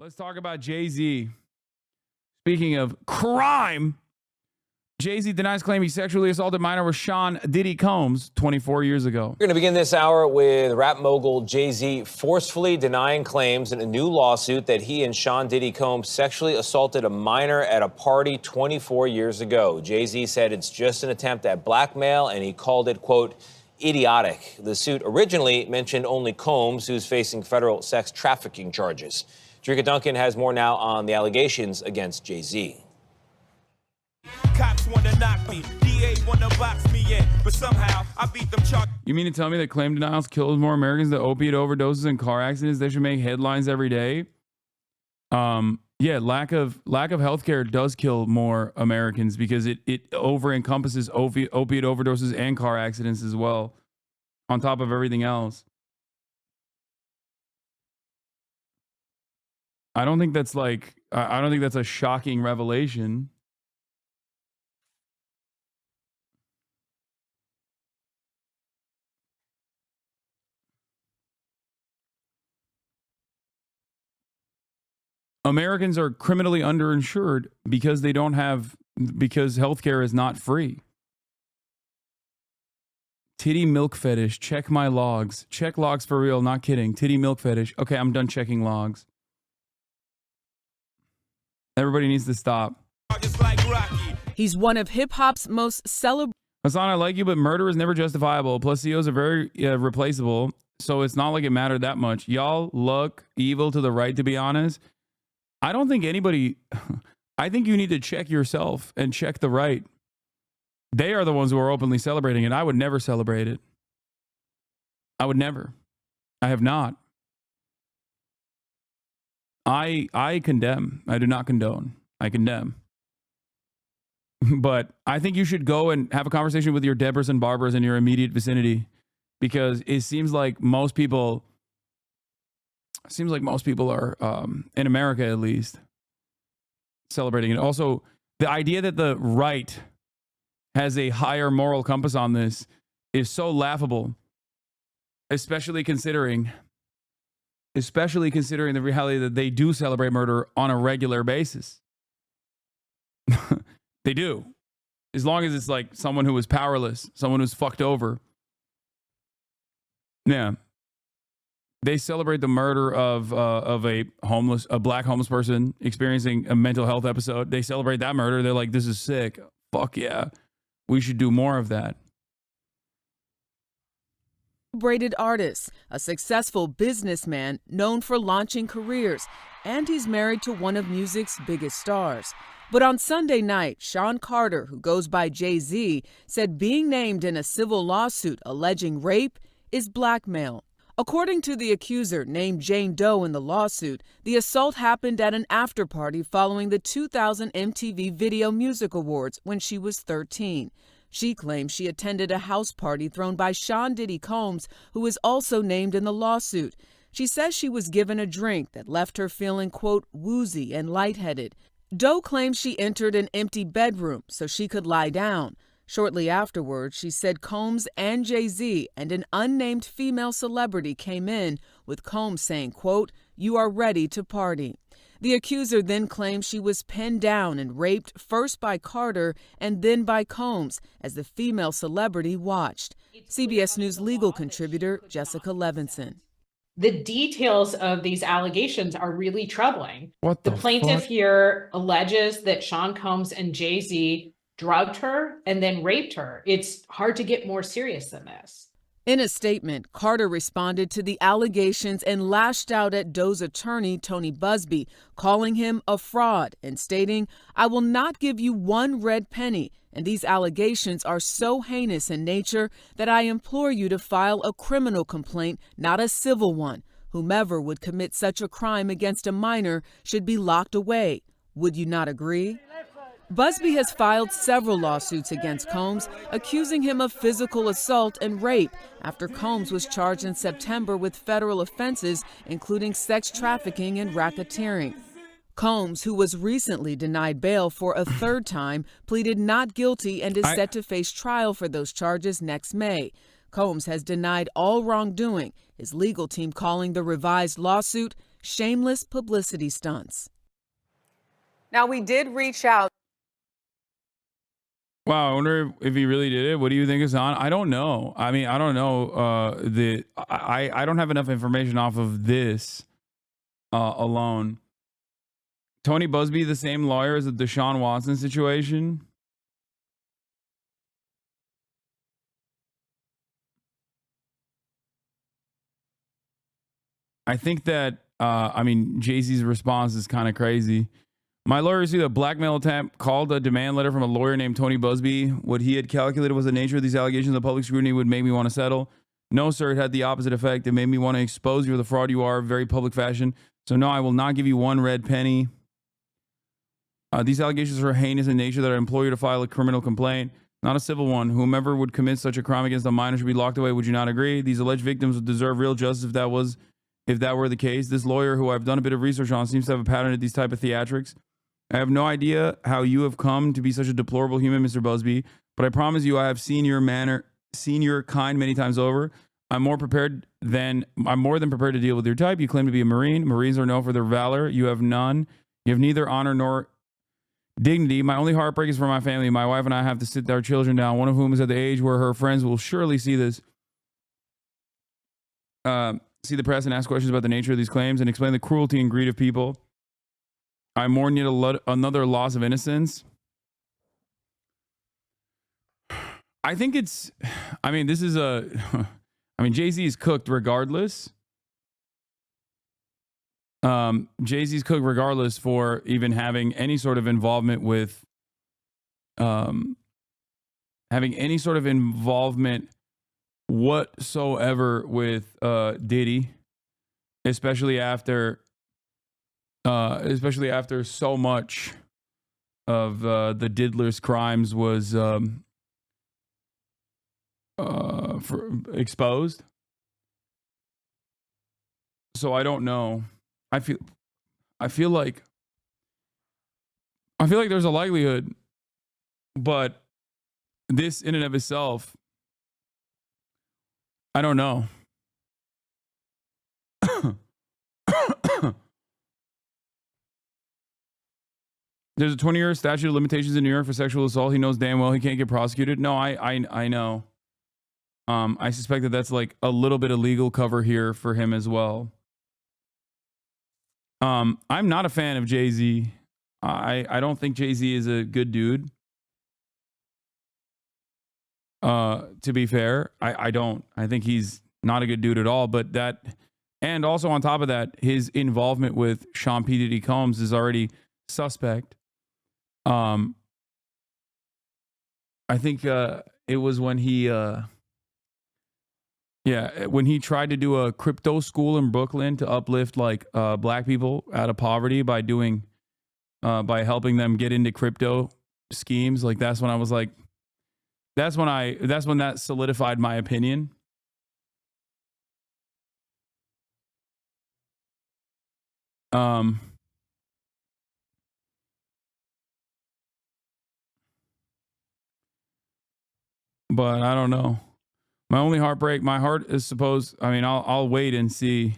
Let's talk about Jay-Z. Speaking of crime, Jay-Z denies claim he sexually assaulted minor with Sean Diddy Combs 24 years ago. We're going to begin this hour with rap mogul Jay-Z forcefully denying claims in a new lawsuit that he and Sean Diddy Combs sexually assaulted a minor at a party 24 years ago. Jay-Z said it's just an attempt at blackmail, and he called it, quote, idiotic. The suit originally mentioned only Combs, who's facing federal sex trafficking charges. Jerika Duncan has more now on the allegations against Jay-Z. Cops wanna knock me, DA wanna box me in, but somehow I beat them charges. You mean to tell me that claim denials kills more Americans than opiate overdoses and car accidents? They should make headlines every day. Yeah, lack of healthcare does kill more Americans because it over encompasses opiate overdoses and car accidents as well, on top of everything else. I don't think that's a shocking revelation. Americans are criminally underinsured because because healthcare is not free. Titty milk fetish. Check my logs. Check logs for real. Not kidding. Titty milk fetish. Okay, I'm done checking logs. Everybody needs to stop. He's one of hip-hop's most celebrated. Hasan, I like you, but murder is never justifiable. Plus, CEOs are very replaceable, so it's not like it mattered that much. Y'all look evil to the right, to be honest. I don't think anybody... I think you need to check yourself and check the right. They are the ones who are openly celebrating it. I would never celebrate it. I would never. I have not. I condemn. I do not condone. I condemn. But I think you should go and have a conversation with your Debras and Barbaras in your immediate vicinity, because it seems like most people are, in America at least, celebrating it. Also, the idea that the right has a higher moral compass on this is so laughable, especially considering the reality that they do celebrate murder on a regular basis. They do. As long as it's like someone who is powerless, someone who's fucked over. Yeah. They celebrate the murder of a black homeless person experiencing a mental health episode. They celebrate that murder. They're like, this is sick. Fuck yeah. We should do more of that. Celebrated artist, a successful businessman known for launching careers, and he's married to one of music's biggest stars. But on Sunday night, Sean Carter, who goes by Jay-Z, said being named in a civil lawsuit alleging rape is blackmail. According to the accuser, named Jane Doe in the lawsuit, the assault happened at an after-party following the 2000 MTV Video Music Awards when she was 13. She claims she attended a house party thrown by Sean Diddy Combs, who is also named in the lawsuit. She says she was given a drink that left her feeling, quote, woozy and lightheaded. Doe claims she entered an empty bedroom so she could lie down. Shortly afterwards, she said Combs and Jay-Z and an unnamed female celebrity came in, with Combs saying, quote, you are ready to party. The accuser then claims she was pinned down and raped first by Carter and then by Combs as the female celebrity watched. CBS News legal contributor Jessica Levinson. The details of these allegations are really troubling. What the plaintiff fuck? here alleges that Sean Combs and Jay-Z drugged her and then raped her. It's hard to get more serious than this. In a statement, Carter responded to the allegations and lashed out at Doe's attorney, Tony Busby, calling him a fraud and stating, I will not give you one red penny, and these allegations are so heinous in nature that I implore you to file a criminal complaint, not a civil one. Whomever would commit such a crime against a minor should be locked away. Would you not agree? Busby has filed several lawsuits against Combs, accusing him of physical assault and rape after Combs was charged in September with federal offenses, including sex trafficking and racketeering. Combs, who was recently denied bail for a third time, pleaded not guilty and is set to face trial for those charges next May. Combs has denied all wrongdoing, his legal team calling the revised lawsuit shameless publicity stunts. Now, we did reach out. Wow, I wonder if he really did it. What do you think, Hasan? I don't know. I mean, I don't know. I don't have enough information off of this alone. Tony Busby, the same lawyer as the Deshaun Watson situation. I think that I mean, Jay-Z's response is kind of crazy. My lawyer received a blackmail attempt, called a demand letter from a lawyer named Tony Busby. What he had calculated was the nature of these allegations of public scrutiny would make me want to settle. No, sir, it had the opposite effect. It made me want to expose you for the fraud you are, very public fashion. So no, I will not give you one red penny. These allegations are heinous in nature that I implore you to file a criminal complaint, not a civil one. Whomever would commit such a crime against a minor should be locked away. Would you not agree? These alleged victims would deserve real justice if that were the case. This lawyer, who I've done a bit of research on, seems to have a pattern of these type of theatrics. I have no idea how you have come to be such a deplorable human, Mr. Busby, but I promise you I have seen your kind many times over. I'm more than prepared to deal with your type. You claim to be a Marine. Marines are known for their valor. You have none. You have neither honor nor dignity. My only heartbreak is for my family. My wife and I have to sit our children down, one of whom is at the age where her friends will surely see this. See the press and ask questions about the nature of these claims and explain the cruelty and greed of people. I mourn yet another loss of innocence. I think it's, I mean, this is Jay-Z is cooked regardless. Jay-Z's cooked regardless for even having any sort of involvement with, whatsoever with Diddy, especially after so much of the Diddler's crimes was exposed. So I don't know. I feel like there's a likelihood, but this in and of itself, I don't know. There's a 20-year statute of limitations in New York for sexual assault. He knows damn well he can't get prosecuted. No, I know. I suspect that that's like a little bit of legal cover here for him as well. I'm not a fan of Jay-Z. I don't think Jay-Z is a good dude. To be fair, I don't. I think he's not a good dude at all. But that, and also on top of that, his involvement with Sean P. Diddy Combs is already suspect. I think it was when he when he tried to do a crypto school in Brooklyn to uplift like black people out of poverty by doing by helping them get into crypto schemes. Like that's when I was like, that's when that solidified my opinion. But I don't know. My only heartbreak, my heart is I'll wait and see.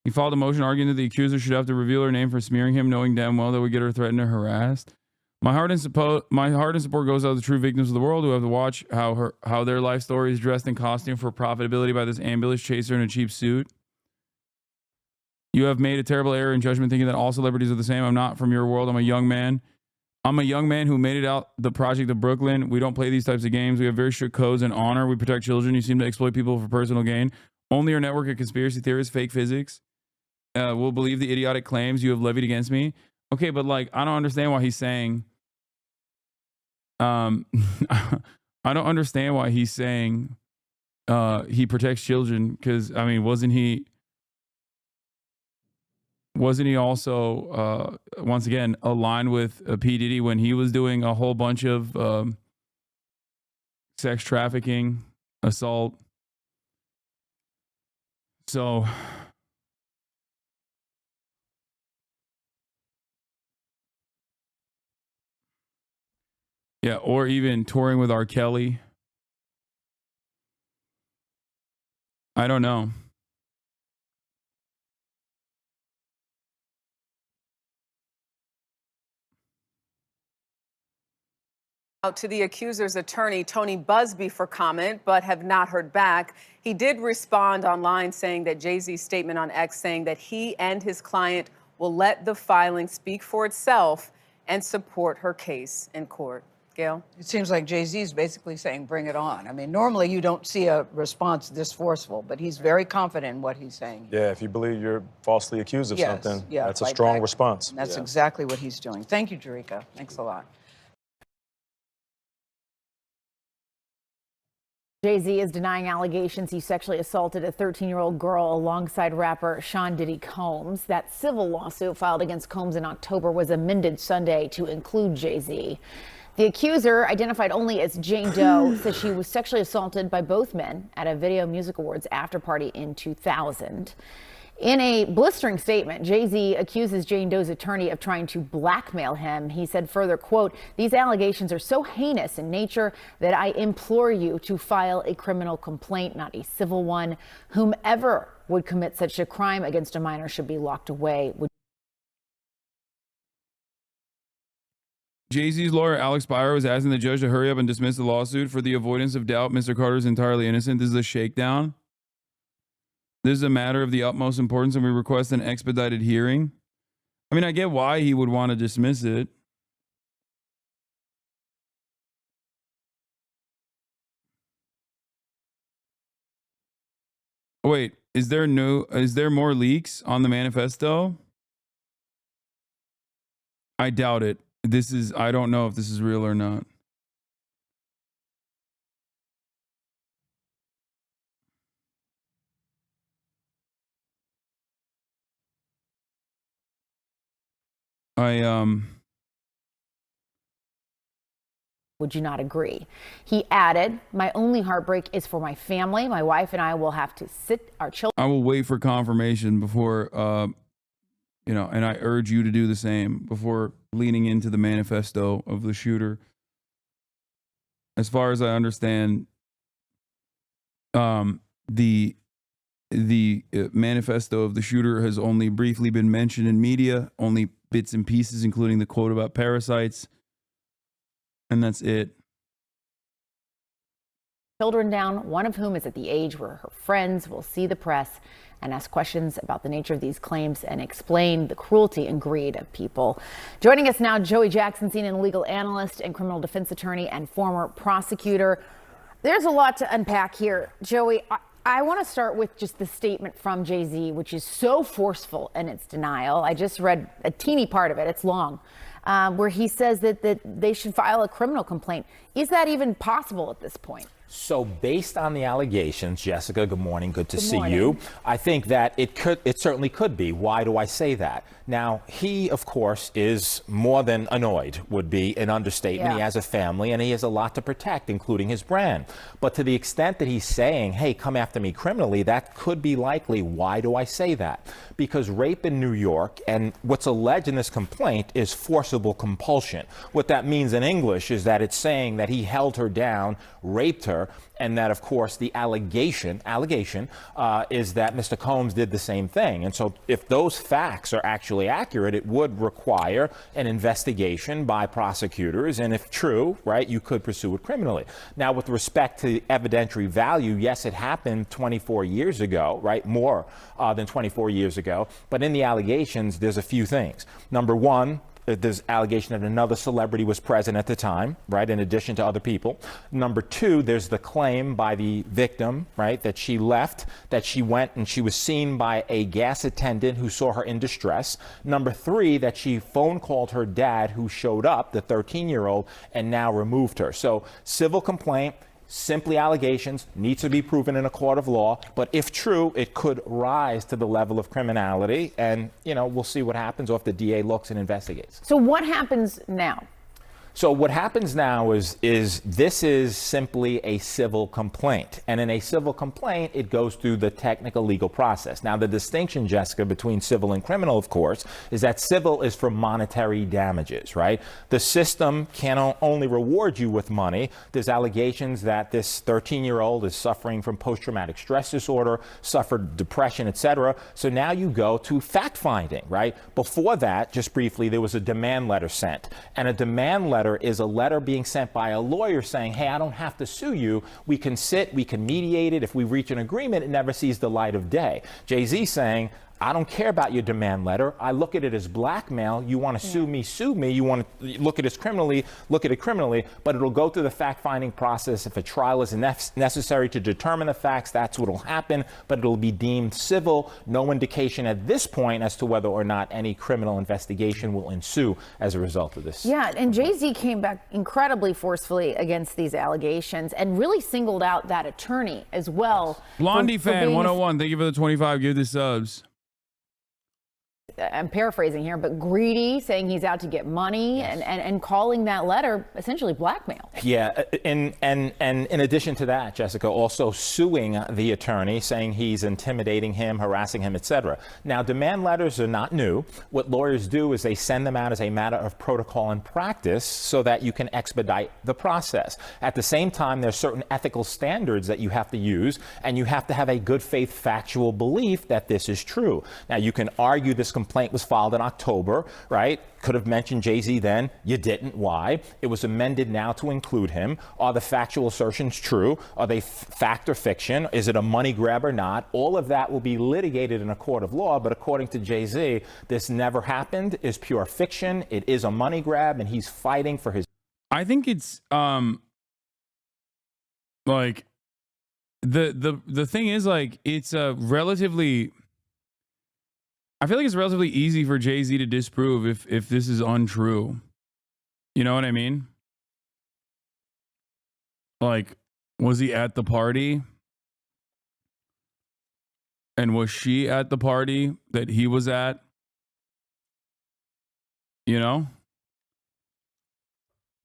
He filed a motion arguing that the accuser should have to reveal her name for smearing him, knowing damn well that would get her threatened or harassed. My heart and support goes out to the true victims of the world who have to watch how their life story is dressed in costume for profitability by this ambulance chaser in a cheap suit. You have made a terrible error in judgment thinking that all celebrities are the same. I'm not from your world. I'm a young man who made it out the project of Brooklyn. We don't play these types of games. We have very strict codes and honor. We protect children. You seem to exploit people for personal gain. Only your network of conspiracy theorists, fake physics, will believe the idiotic claims you have levied against me. Okay, but like, I don't understand why he's saying, I don't understand why he's saying he protects children. Because, I mean, wasn't he also, once again, aligned with P. Diddy when he was doing a whole bunch of sex trafficking, assault? So, yeah, or even touring with R. Kelly. I don't know. Out to the accuser's attorney, Tony Busby, for comment, but have not heard back. He did respond online saying that Jay-Z's statement on X saying that he and his client will let the filing speak for itself and support her case in court. Gail? It seems like Jay-Z is basically saying, bring it on. I mean, normally you don't see a response this forceful, but he's very confident in what he's saying. Yeah, if you believe you're falsely accused of something, that's a fight strong back. response. And that's exactly what he's doing. Thank you, Jerika. Thanks a lot. Jay-Z is denying allegations he sexually assaulted a 13-year-old girl alongside rapper Sean Diddy Combs. That civil lawsuit filed against Combs in October was amended Sunday to include Jay-Z. The accuser, identified only as Jane Doe, says she was sexually assaulted by both men at a Video Music Awards after party in 2000. In a blistering statement, Jay-Z accuses Jane Doe's attorney of trying to blackmail him. He said further, quote, "These allegations are so heinous in nature that I implore you to file a criminal complaint, not a civil one. Whomever would commit such a crime against a minor should be locked away." Jay-Z's lawyer, Alex Byer, was asking the judge to hurry up and dismiss the lawsuit for the avoidance of doubt. Mr. Carter is entirely innocent. This is a shakedown. This is a matter of the utmost importance, and we request an expedited hearing. I mean, I get why he would want to dismiss it. Wait, is there more leaks on the manifesto? I doubt it. I don't know if this is real or not. Would you not agree? He added, "My only heartbreak is for my family. My wife and I will have to sit our children." I will wait for confirmation before, and I urge you to do the same before leaning into the manifesto of the shooter. As far as I understand, the manifesto of the shooter has only briefly been mentioned in media, only bits and pieces, including the quote about parasites. And that's it. Children down, one of whom is at the age where her friends will see the press and ask questions about the nature of these claims and explain the cruelty and greed of people. Joining us now, Joey Jackson, CNN legal analyst and criminal defense attorney and former prosecutor. There's a lot to unpack here. Joey, I want to start with just the statement from Jay-Z, which is so forceful in its denial. I just read a teeny part of it. It's long. Where he says that they should file a criminal complaint. Is that even possible at this point? So based on the allegations, Jessica, good morning. Good to see you. I think that it certainly could be. Why do I say that? Now, he, of course, is more than annoyed, would be an understatement. Yeah. He has a family and he has a lot to protect, including his brand. But to the extent that he's saying, hey, come after me criminally, that could be likely. Why do I say that? Because rape in New York, and what's alleged in this complaint, is forcible compulsion. What that means in English is that it's saying that he held her down, raped her, and that, of course, the allegation is that Mr. Combs did the same thing. And so if those facts are actually accurate, it would require an investigation by prosecutors. And if true, right, you could pursue it criminally. Now, with respect to evidentiary value, yes, it happened 24 years ago, right, more than 24 years ago. But in the allegations, there's a few things. Number one, there's allegation that another celebrity was present at the time, right, in addition to other people. Number two, there's the claim by the victim, right, that she left, that she went and she was seen by a gas attendant who saw her in distress. Number three, that she phone called her dad, who showed up, the 13-year-old, and now removed her. So civil complaint, simply allegations, needs to be proven in a court of law. But if true, it could rise to the level of criminality. And, we'll see what happens, or if the DA looks and investigates. So what happens now? So what happens now is this is simply a civil complaint. And in a civil complaint, it goes through the technical legal process. Now, the distinction, Jessica, between civil and criminal, of course, is that civil is for monetary damages, right? The system can only reward you with money. There's allegations that this 13-year-old is suffering from post-traumatic stress disorder, suffered depression, etc. So now you go to fact-finding, right? Before that, just briefly, there was a demand letter sent. And a demand letter letter is a letter being sent by a lawyer saying, hey, I don't have to sue you. We can sit, we can mediate it. If we reach an agreement, it never sees the light of day. Jay-Z saying, I don't care about your demand letter. I look at it as blackmail. You want to sue me, sue me. You want to look at it criminally, look at it criminally, but it'll go through the fact-finding process. If a trial is necessary to determine the facts, that's what will happen, but it'll be deemed civil. No indication at this point as to whether or not any criminal investigation will ensue as a result of this. Yeah, and Jay-Z came back incredibly forcefully against these allegations and really singled out that attorney as well. Blondie fan 101, thank you for the 25. Give the subs. I'm paraphrasing here, but greedy, saying he's out to get money, and calling that letter essentially blackmail. Yeah, and in addition to that, Jessica, also suing the attorney, saying he's intimidating him, harassing him, etc. Now, demand letters are not new. What lawyers do is they send them out as a matter of protocol and practice so that you can expedite the process. At the same time, there's certain ethical standards that you have to use, and you have to have a good faith factual belief that this is true. Now, you can argue this complaint was filed in October, right? Could have mentioned Jay-Z then. You didn't. Why? It was amended now to include him. Are the factual assertions true? Are they fact or fiction? Is it a money grab or not? All of that will be litigated in a court of law, but according to Jay-Z, this never happened, is pure fiction. It is a money grab, and he's fighting for his... I think it's like the thing is, like, it's a relatively... I feel like it's relatively easy for Jay-Z to disprove if this is untrue. You know what I mean? Like, was he at the party? And was she at the party that he was at? You know?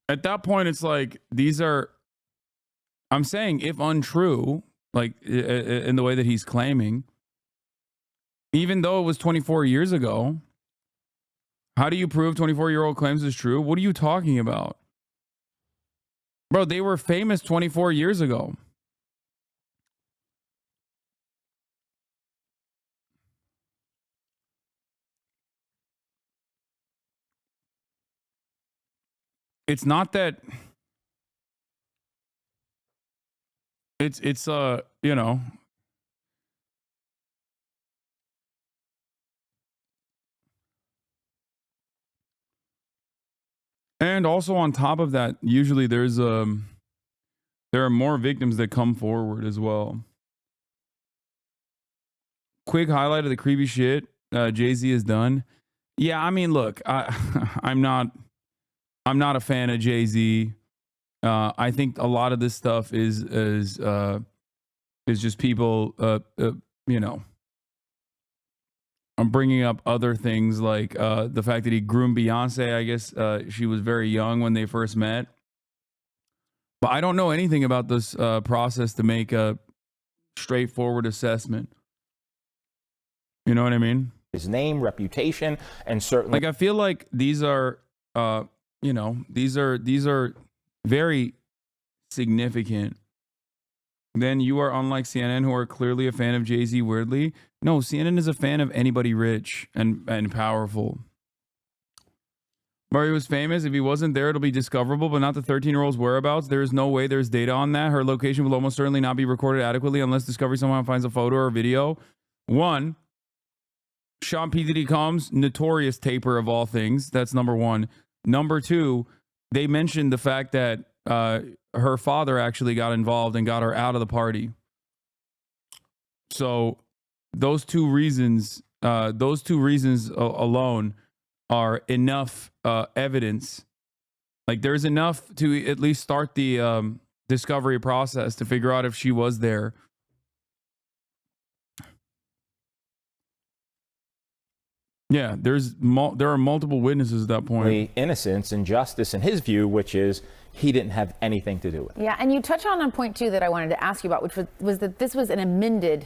At that point, it's like, these are, I'm saying, if untrue, like in the way that he's claiming, even though it was 24 years ago, how do you prove 24-year-old claims is true? What are you talking about? Bro, they were famous 24 years ago. It's not that it's you know, and also on top of that, usually there are more victims that come forward as well. Quick highlight of the creepy shit Jay-Z has done. Yeah, I mean, look, I'm not a fan of Jay-Z. I think a lot of this stuff is just people, you know. I'm bringing up other things like the fact that he groomed Beyonce. I guess she was very young when they first met. But I don't know anything about this process to make a straightforward assessment. You know what I mean? His name, reputation, and certainly... Like, I feel like these are, you know, these are very significant. Then you are unlike CNN, who are clearly a fan of Jay-Z weirdly. No, CNN is a fan of anybody rich and powerful. Murray was famous. If he wasn't there, it'll be discoverable, but not the 13-year-old's whereabouts. There is no way there's data on that. Her location will almost certainly not be recorded adequately unless Discovery somehow finds a photo or video. One, Sean P. Diddy Combs, notorious taper of all things. That's number one. Number two, they mentioned the fact that her father actually got involved and got her out of the party. So those two reasons alone are enough evidence. Like, there's enough to at least start the discovery process to figure out if she was there. Yeah, there are multiple witnesses at that point. Innocence and justice in his view, which is he didn't have anything to do with it. Yeah, and you touch on a point too that I wanted to ask you about, which was that this was an amendment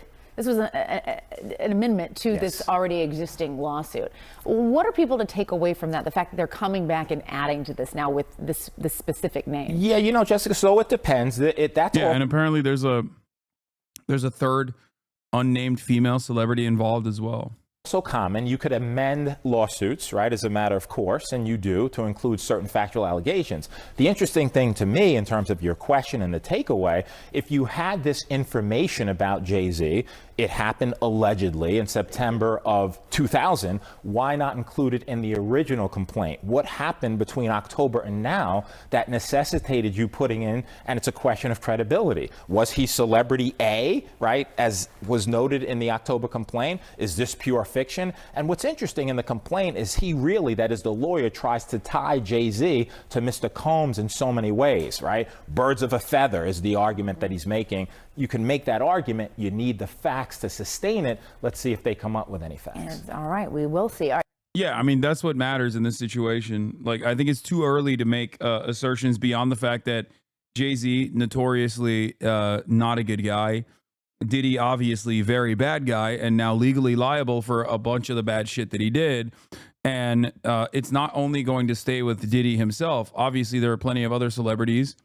to this already existing lawsuit. What are people to take away from that? The fact that they're coming back and adding to this now with this specific name. Yeah, you know, Jessica. So it depends. And apparently there's a third unnamed female celebrity involved as well. So common, you could amend lawsuits, right, as a matter of course, and you do, to include certain factual allegations. The interesting thing to me, in terms of your question and the takeaway, if you had this information about Jay-Z, it happened allegedly in September of 2000, why not include it in the original complaint? What happened between October and now that necessitated you putting in, and it's a question of credibility. Was he celebrity A, right, as was noted in the October complaint? Is this pure fiction? And what's interesting in the complaint is he really, that is the lawyer, tries to tie Jay-Z to Mr. Combs in so many ways, right? Birds of a feather is the argument that he's making. You can make that argument. You need the facts to sustain it. Let's see if they come up with any facts. All right, we will see. All right. Yeah, I mean, that's what matters in this situation. Like, I think it's too early to make assertions beyond the fact that Jay-Z, notoriously not a good guy. Diddy, obviously very bad guy, and now legally liable for a bunch of the bad shit that he did. And it's not only going to stay with Diddy himself. Obviously, there are plenty of other celebrities,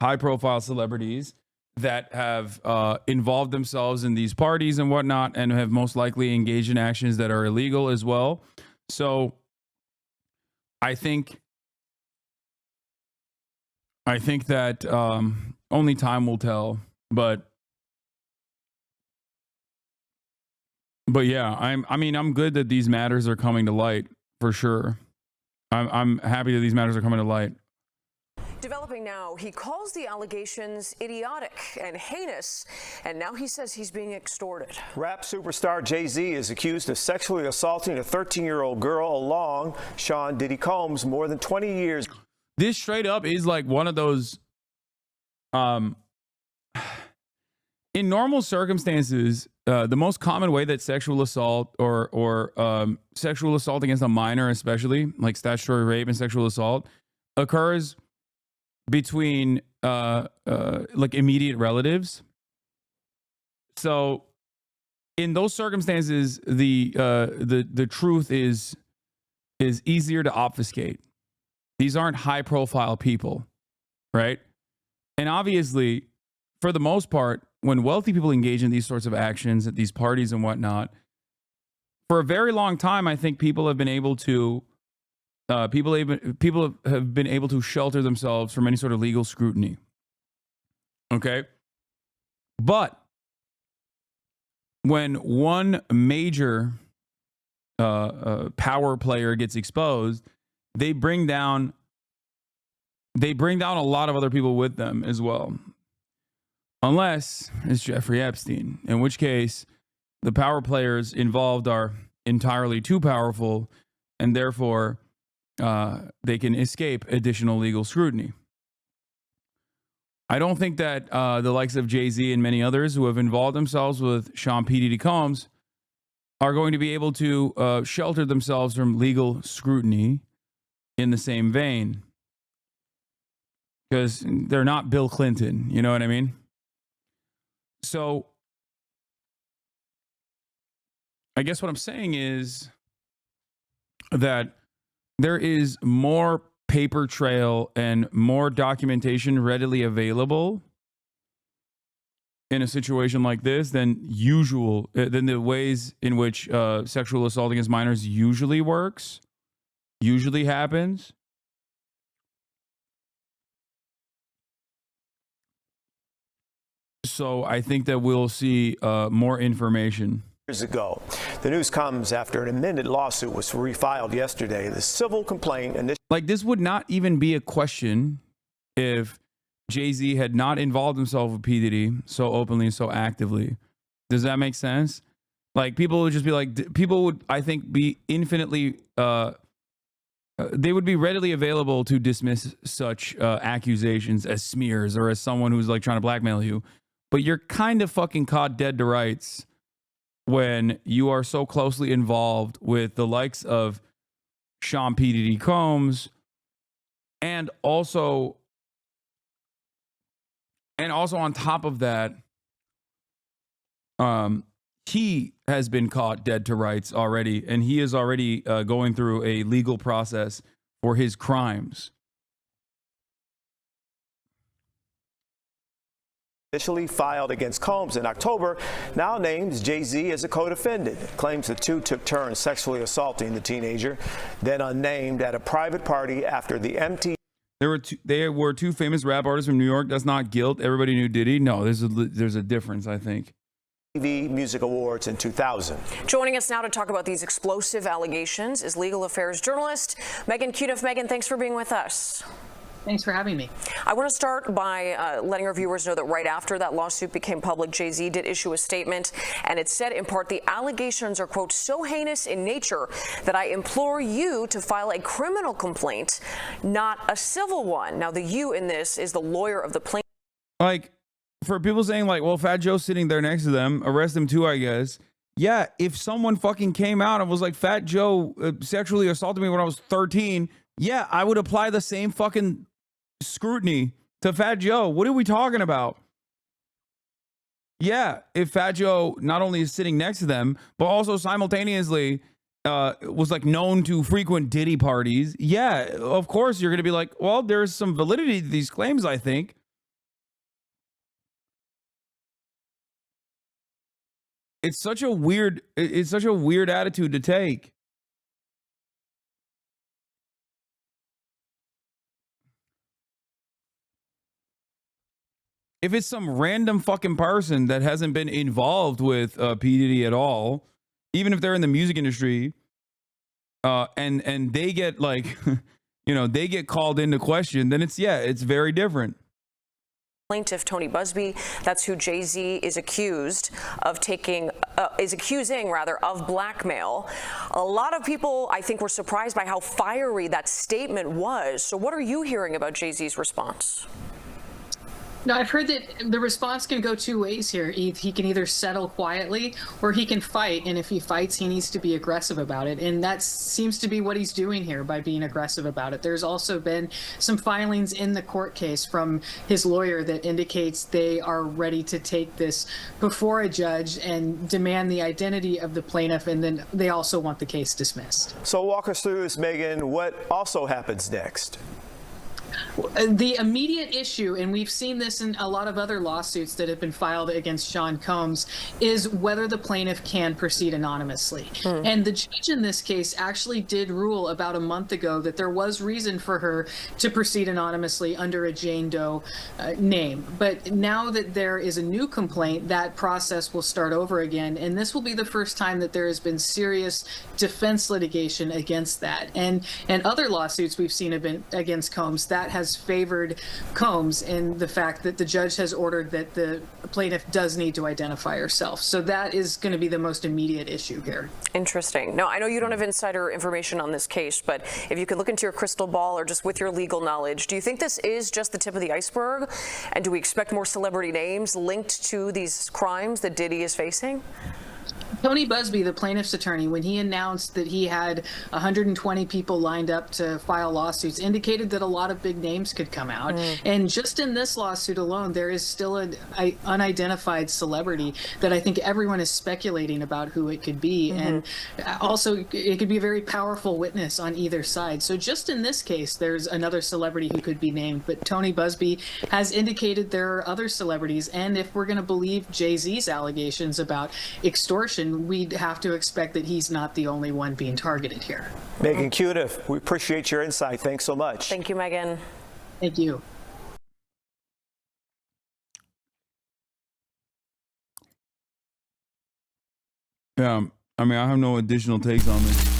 high-profile celebrities, that have involved themselves in these parties and whatnot, and have most likely engaged in actions that are illegal as well. So I think that only time will tell. But yeah, I'm good that these matters are coming to light, for sure. I'm happy that these matters are coming to light. Developing now, he calls the allegations idiotic and heinous, and now he says he's being extorted. Rap superstar Jay-Z is accused of sexually assaulting a 13-year-old girl along Sean Diddy Combs more than 20 years. This straight up is like one of those, in normal circumstances, the most common way that sexual assault or sexual assault against a minor, especially like statutory rape and sexual assault, occurs between like immediate relatives. So in those circumstances, the truth is easier to obfuscate. These aren't high profile people, right? And obviously, for the most part, when wealthy people engage in these sorts of actions at these parties and whatnot, for a very long time, I think people have been able to people have been able to shelter themselves from any sort of legal scrutiny. Okay? But when one major power player gets exposed, they bring down a lot of other people with them as well. Unless it's Jeffrey Epstein, in which case the power players involved are entirely too powerful, and therefore they can escape additional legal scrutiny. I don't think that the likes of Jay-Z and many others who have involved themselves with Sean P. Diddy Combs are going to be able to shelter themselves from legal scrutiny in the same vein. Because they're not Bill Clinton, you know what I mean? So I guess what I'm saying is that there is more paper trail and more documentation readily available in a situation like this than the ways in which sexual assault against minors usually happens. So I think that we'll see more information. Years ago. The news comes after an amended lawsuit was refiled yesterday. The civil complaint like this would not even be a question if Jay-Z had not involved himself with P. Diddy so openly and so actively. Does that make sense? Like people would just be like, people would, I think, be infinitely, they would be readily available to dismiss such accusations as smears or as someone who's like trying to blackmail you. But you're kind of fucking caught dead to rights when you are so closely involved with the likes of Sean P. Diddy Combs, and also on top of that, he has been caught dead to rights already, and he is already going through a legal process for his crimes. initially filed against Combs in October, now names Jay-Z as a co-defendant. Claims the two took turns sexually assaulting the teenager, then unnamed, at a private party after the MTV. There were two famous rap artists from New York. That's not guilt. Everybody knew Diddy. No, there's a difference, I think. TV Music Awards in 2000. Joining us now to talk about these explosive allegations is legal affairs journalist Megan Cudiff. Megan, thanks for being with us. Thanks for having me. I want to start by letting our viewers know that right after that lawsuit became public, Jay-Z did issue a statement, and it said in part, the allegations are, quote, so heinous in nature that I implore you to file a criminal complaint, not a civil one. Now, the you in this is the lawyer of the plaintiff. Like, for people saying, like, well, Fat Joe's sitting there next to them, arrest him too, I guess. Yeah, if someone fucking came out and was like, Fat Joe sexually assaulted me when I was 13, yeah, I would apply the same fucking scrutiny to Fat Joe. What are we talking about? Yeah, if Fat Joe not only is sitting next to them, but also simultaneously was like known to frequent Diddy parties, yeah, of course you're going to be like, well, there's some validity to these claims, I think. It's such a weird attitude to take. If it's some random fucking person that hasn't been involved with P. Diddy at all, even if they're in the music industry, and they get like, you know, they get called into question, then it's very different. Plaintiff Tony Busby, that's who Jay-Z is accusing of blackmail. A lot of people, I think, were surprised by how fiery that statement was. So what are you hearing about Jay-Z's response? No, I've heard that the response can go two ways here. He can either settle quietly or he can fight. And if he fights, he needs to be aggressive about it. And that seems to be what he's doing here by being aggressive about it. There's also been some filings in the court case from his lawyer that indicates they are ready to take this before a judge and demand the identity of the plaintiff. And then they also want the case dismissed. So walk us through this, Megan. What also happens next? The immediate issue, and we've seen this in a lot of other lawsuits that have been filed against Sean Combs, is whether the plaintiff can proceed anonymously. And the judge in this case actually did rule about a month ago that there was reason for her to proceed anonymously under a Jane Doe name. But now that there is a new complaint, that process will start over again. And this will be the first time that there has been serious defense litigation against that. And other lawsuits we've seen have been against Combs, that has favored Combs in the fact that the judge has ordered that the plaintiff does need to identify herself. So that is going to be the most immediate issue here. Interesting. Now, I know you don't have insider information on this case, but if you could look into your crystal ball or just with your legal knowledge, do you think this is just the tip of the iceberg? And do we expect more celebrity names linked to these crimes that Diddy is facing? Tony Busby, the plaintiff's attorney, when he announced that he had 120 people lined up to file lawsuits, indicated that a lot of big names could come out. And just in this lawsuit alone, there is still an unidentified celebrity that I think everyone is speculating about who it could be. And also, it could be a very powerful witness on either side. So just in this case, there's another celebrity who could be named. But Tony Busby has indicated there are other celebrities. And if we're going to believe Jay-Z's allegations about extortion, we'd have to expect that he's not the only one being targeted here. Megan Cudiff, we appreciate your insight. Thanks so much. Thank you, Megan. Thank you. Yeah, I mean, I have no additional takes on this.